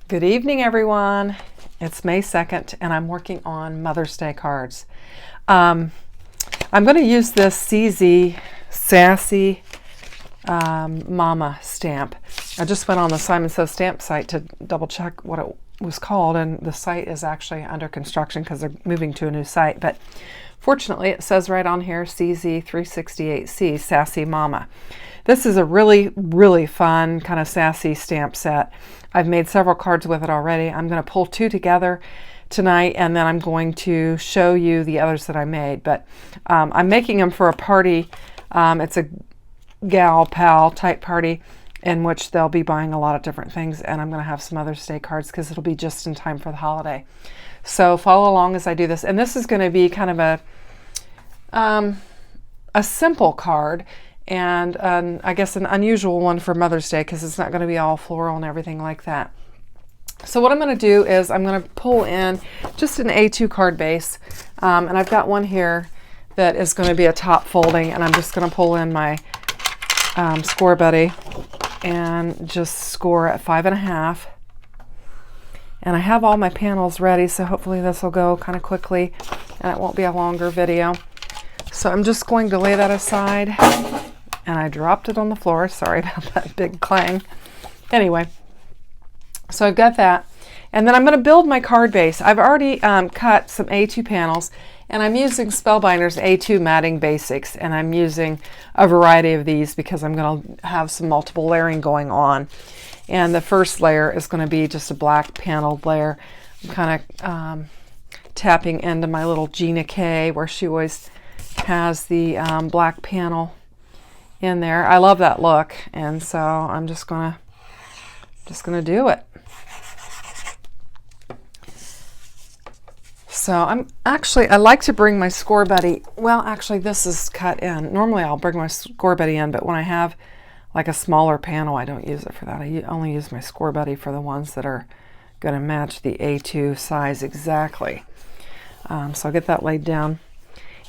Good evening, everyone. It's May 2nd, and I'm working on Mother's Day cards. I'm going to use this CZ Sassy Mama stamp. I just went on the Simon Says stamp site to double check what it was called, and the site is actually under construction because they're moving to a new site. But fortunately, it says right on here, CZ368C, Sassy Mama. This is a really, really fun kind of sassy stamp set. I've made several cards with it already. I'm going to pull two together tonight, and then I'm going to show you the others that I made. But I'm making them for a party. It's a gal pal type party in which they'll be buying a lot of different things, and I'm going to have some Mother's Day cards because it'll be just in time for the holiday. So follow along as I do this. And this is going to be kind of a simple card, and I guess an unusual one for Mother's Day because it's not going to be all floral and everything like that. So what I'm going to do is I'm going to pull in just an A2 card base, and I've got one here that is going to be a top folding, and I'm just going to pull in my Score Buddy and just score at 5.5. And I have all my panels ready, so hopefully this will go kind of quickly and it won't be a longer video. So I'm just going to lay that aside, and I dropped it on the floor. Sorry about that big clang. Anyway, so I've got that. And then I'm going to build my card base. I've already cut some A2 panels, and I'm using Spellbinder's A2 Matting Basics, and I'm using a variety of these because I'm going to have some multiple layering going on. And the first layer is going to be just a black paneled layer. I'm kind of tapping into my little Gina K, where she always has the black panel in there. I love that look, and so I'm just gonna do it. So I like to bring my Score Buddy. Well, actually, this is cut in. Normally, I'll bring my Score Buddy in, but when I have like a smaller panel, I don't use it for that. I only use my Score Buddy for the ones that are going to match the A2 size exactly. So I'll get that laid down.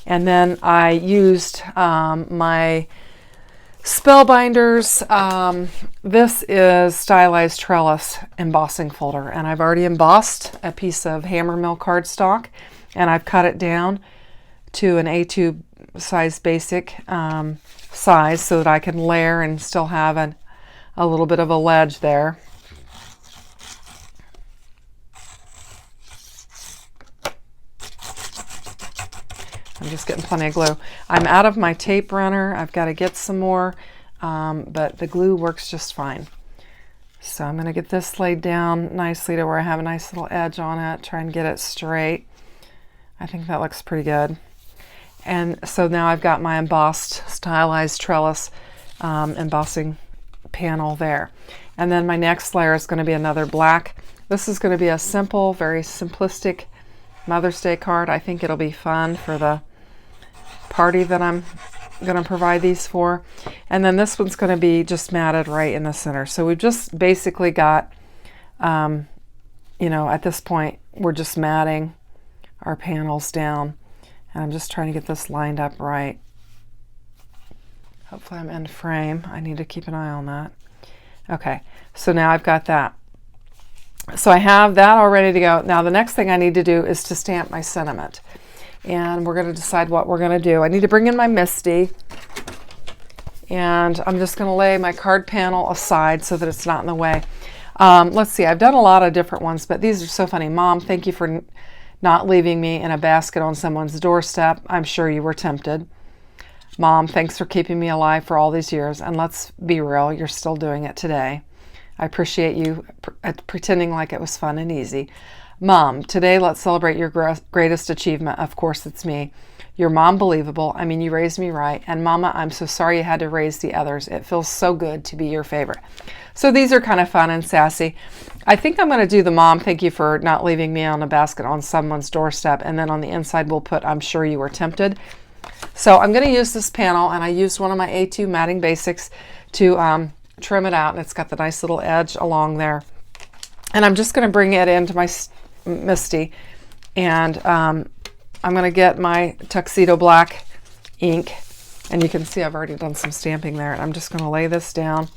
And then I used my Spellbinders. This is Stylized Trellis embossing folder, and I've already embossed a piece of hammer mill cardstock, and I've cut it down to an A2 size basic size so that I can layer and still have a little bit of a ledge there. I'm just getting plenty of glue. I'm out of my tape runner. I've got to get some more, but the glue works just fine. So I'm going to get this laid down nicely to where I have a nice little edge on it, try and get it straight. I think that looks pretty good. And so now I've got my embossed Stylized Trellis embossing panel there. And then my next layer is going to be another black. This is going to be a simple, very simplistic Mother's Day card. I think it'll be fun for the party that I'm going to provide these for. And then this one's going to be just matted right in the center. So we've just basically got, at this point, we're just matting our panels down. And I'm just trying to get this lined up right. Hopefully I'm in frame. I need to keep an eye on that. Okay, so now I've got that. So I have that all ready to go. Now the next thing I need to do is to stamp my sentiment. And we're going to decide what we're going to do. I need to bring in my Misty. And I'm just going to lay my card panel aside so that it's not in the way. Let's see, I've done a lot of different ones, but these are so funny. Mom, thank you for not leaving me in a basket on someone's doorstep. I'm sure you were tempted. Mom, thanks for keeping me alive for all these years. And let's be real, you're still doing it today. I appreciate you pretending like it was fun and easy. Mom, today let's celebrate your greatest achievement. Of course, it's me. Your mom believable. I mean, you raised me right. And Mama, I'm so sorry you had to raise the others. It feels so good to be your favorite. So these are kind of fun and sassy. I think I'm going to do the Mom, thank you for not leaving me on a basket on someone's doorstep. And then on the inside, we'll put, I'm sure you were tempted. So I'm going to use this panel, and I used one of my A2 Matting Basics to trim it out, and it's got the nice little edge along there. And I'm just going to bring it into my Misty, and I'm going to get my Tuxedo Black ink, and you can see I've already done some stamping there. And I'm just going to lay this down,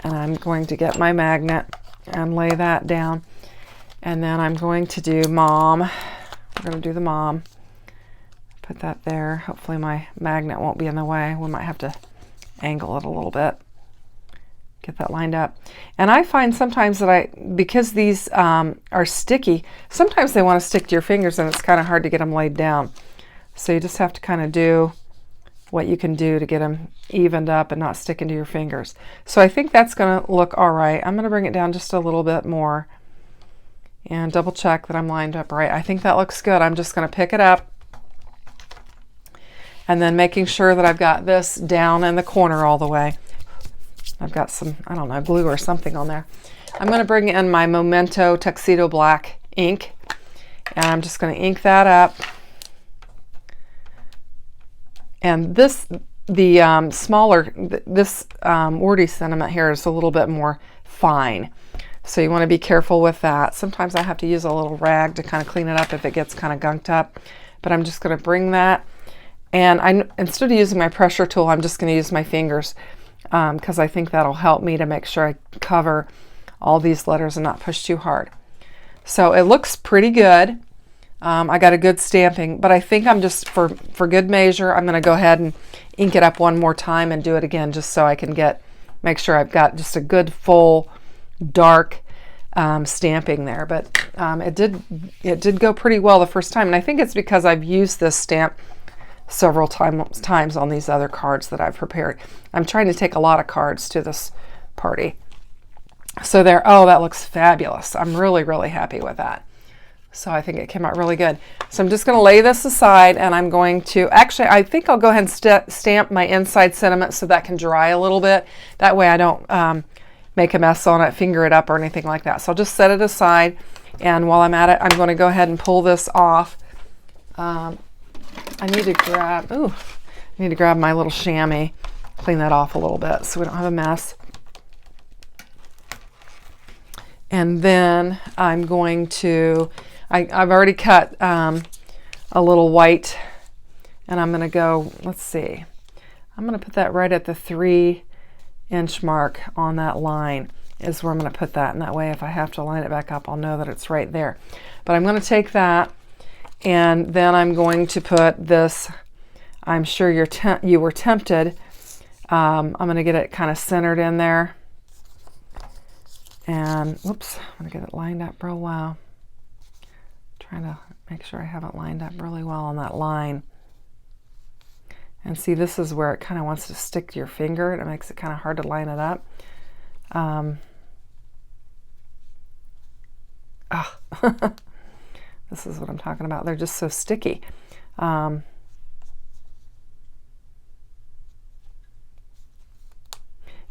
and I'm going to get my magnet and lay that down. And then I'm going to do mom. We're going to do the mom. Put that there. Hopefully my magnet won't be in the way. We might have to angle it a little bit. Get that lined up. And I find sometimes that because these are sticky, sometimes they want to stick to your fingers and it's kind of hard to get them laid down. So you just have to kind of do what you can do to get them evened up and not sticking to your fingers. So I think that's going to look all right. I'm going to bring it down just a little bit more and double check that I'm lined up right. I think that looks good. I'm just going to pick it up and then making sure that I've got this down in the corner all the way. I've got some, I don't know, glue or something on there. I'm going to bring in my Memento Tuxedo Black ink, and I'm just going to ink that up. And this, the smaller, this wordy sentiment here is a little bit more fine. So you want to be careful with that. Sometimes I have to use a little rag to kind of clean it up if it gets kind of gunked up. But I'm just going to bring that, and instead of using my pressure tool, I'm just going to use my fingers because I think that'll help me to make sure I cover all these letters and not push too hard. So it looks pretty good. I got a good stamping, but I think I'm just, for good measure, I'm going to go ahead and ink it up one more time and do it again just so I can make sure I've got just a good full dark stamping there. But it did go pretty well the first time, and I think it's because I've used this stamp several times on these other cards that I've prepared. I'm trying to take a lot of cards to this party. So there, oh, that looks fabulous. I'm really, really happy with that. So I think it came out really good. So I'm just going to lay this aside, and I'm going to, actually, I think I'll go ahead and stamp my inside sentiment so that can dry a little bit. That way I don't make a mess on it, finger it up or anything like that. So I'll just set it aside, and while I'm at it, I'm going to go ahead and pull this off. I need to grab my little chamois, clean that off a little bit so we don't have a mess. And then I'm going to, I've already cut a little white, and I'm going to go, let's see, I'm going to put that right at the 3-inch mark on that line is where I'm going to put that. And that way, if I have to line it back up, I'll know that it's right there. But I'm going to take that, and then I'm going to put this, I'm sure you were tempted. I'm going to get it kind of centered in there. And whoops, I'm going to get it lined up real well. Trying to make sure I have it lined up really well on that line. And see, this is where it kind of wants to stick to your finger, and it makes it kind of hard to line it up. This is what I'm talking about. They're just so sticky.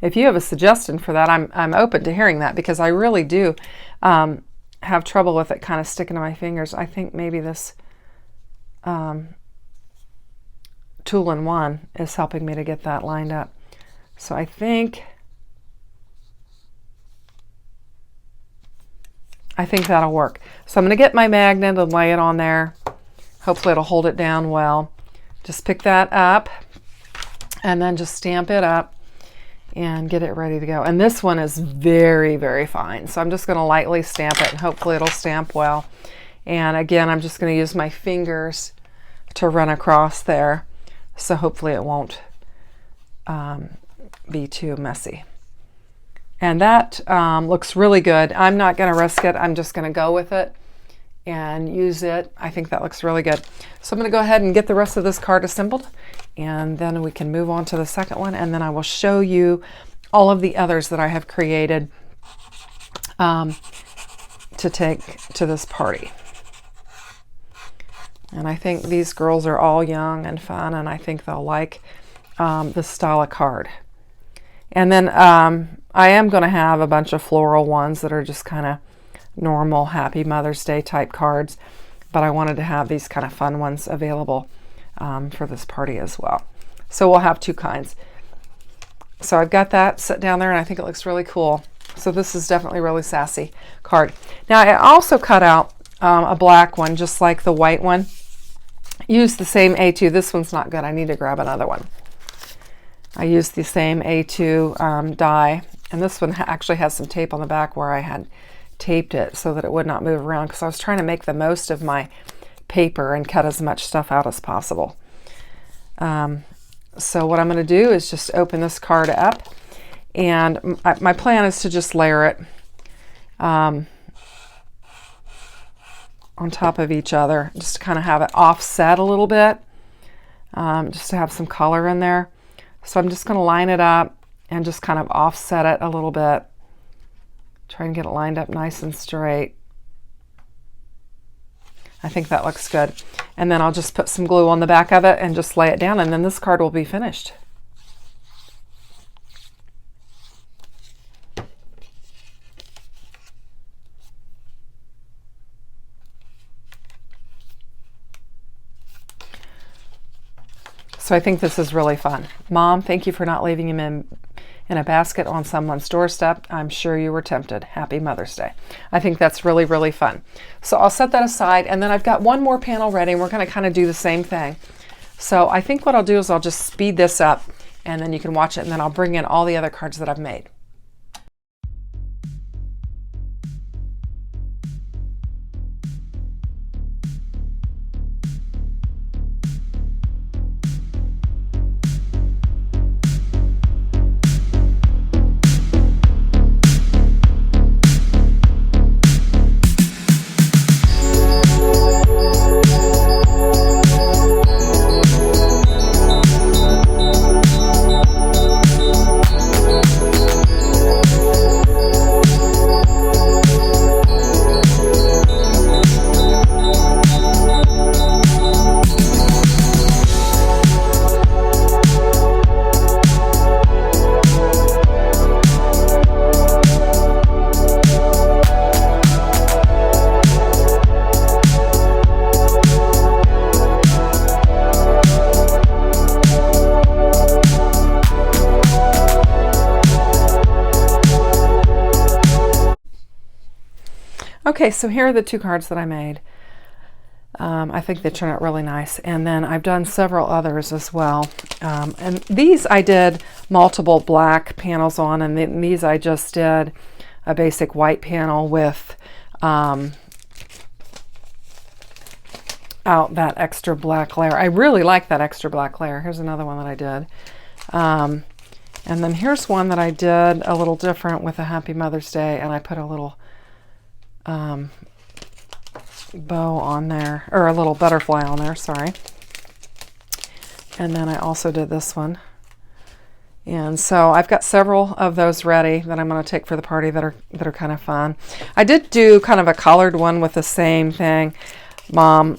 If you have a suggestion for that, I'm open to hearing that, because I really do have trouble with it kind of sticking to my fingers. I think maybe this tool-in-one is helping me to get that lined up. So I think that'll work. So I'm going to get my magnet and lay it on there. Hopefully it'll hold it down well. Just pick that up and then just stamp it up and get it ready to go. And this one is very, very fine. So I'm just going to lightly stamp it, and hopefully it'll stamp well. And again, I'm just going to use my fingers to run across there. So hopefully it won't be too messy. And that looks really good. I'm not going to risk it. I'm just going to go with it and use it. I think that looks really good. So I'm going to go ahead and get the rest of this card assembled, and then we can move on to the second one, and then I will show you all of the others that I have created to take to this party. And I think these girls are all young and fun, and I think they'll like this style of card. And then I am going to have a bunch of floral ones that are just kind of normal Happy Mother's Day type cards, but I wanted to have these kind of fun ones available for this party as well. So we'll have two kinds. So I've got that set down there, and I think it looks really cool. So this is definitely really sassy card. Now I also cut out a black one just like the white one. Use the same A2. This one's not good. I need to grab another one. I used the same A2 die And this one actually has some tape on the back where I had taped it so that it would not move around, because I was trying to make the most of my paper and cut as much stuff out as possible. So what I'm going to do is just open this card up, and my plan is to just layer it on top of each other, just to kind of have it offset a little bit, just to have some color in there. So I'm just going to line it up and just kind of offset it a little bit. Try and get it lined up nice and straight. I think that looks good. And then I'll just put some glue on the back of it and just lay it down, and then this card will be finished. So I think this is really fun. Mom, thank you for not leaving him in a basket on someone's doorstep. I'm sure you were tempted. Happy Mother's Day. I think that's really, really fun. So I'll set that aside, and then I've got one more panel ready, and we're going to kind of do the same thing. So I think what I'll do is I'll just speed this up, and then you can watch it, and then I'll bring in all the other cards that I've made. Okay, so here are the two cards that I made. I think they turn out really nice. And then I've done several others as well. And these I did multiple black panels on, and then these I just did a basic white panel with out that extra black layer. I really like that extra black layer. Here's another one that I did. And then here's one that I did a little different with a Happy Mother's Day, and I put a little bow on there, or a little butterfly on there, sorry. And then I also did this one. And so I've got several of those ready that I'm going to take for the party that are kind of fun. I did do kind of a colored one with the same thing. Mom,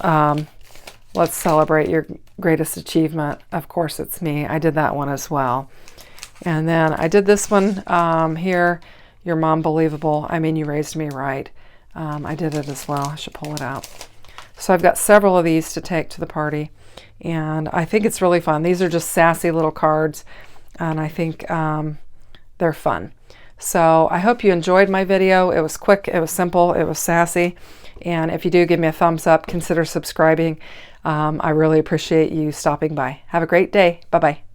let's celebrate your greatest achievement. Of course, it's me. I did that one as well. And then I did this one here. Your mom believable. I mean, you raised me right. I did it as well. I should pull it out. So I've got several of these to take to the party, and I think it's really fun. These are just sassy little cards, and I think they're fun. So I hope you enjoyed my video. It was quick, it was simple, it was sassy, and if you do, give me a thumbs up. Consider subscribing. I really appreciate you stopping by. Have a great day. Bye-bye.